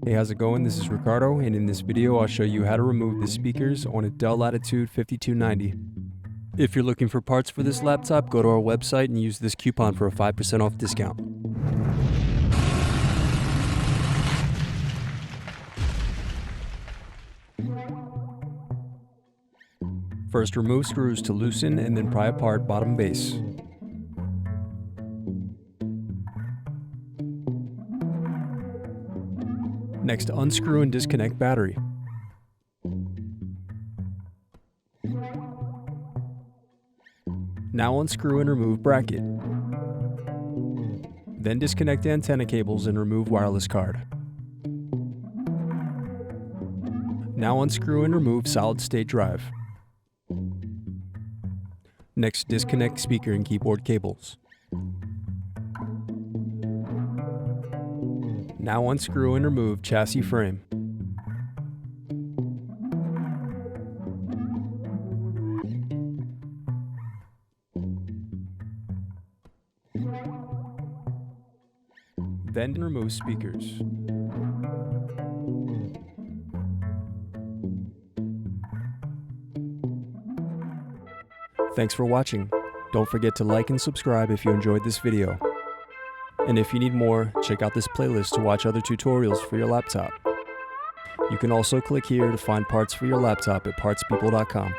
Hey, how's it going? This is Ricardo, and in this video I'll show you how to remove the speakers on a Dell Latitude 5290. If you're looking for parts for this laptop, go to our website and use this coupon for a 5% off discount. First, remove screws to loosen and then pry apart bottom base. Next, unscrew and disconnect battery. Now unscrew and remove bracket. Then disconnect antenna cables and remove wireless card. Now unscrew and remove solid-state drive. Next, disconnect speaker and keyboard cables. Now unscrew and remove chassis frame. Then remove speakers. Thanks for watching. Don't forget to like and subscribe if you enjoyed this video. And if you need more, check out this playlist to watch other tutorials for your laptop. You can also click here to find parts for your laptop at partspeople.com.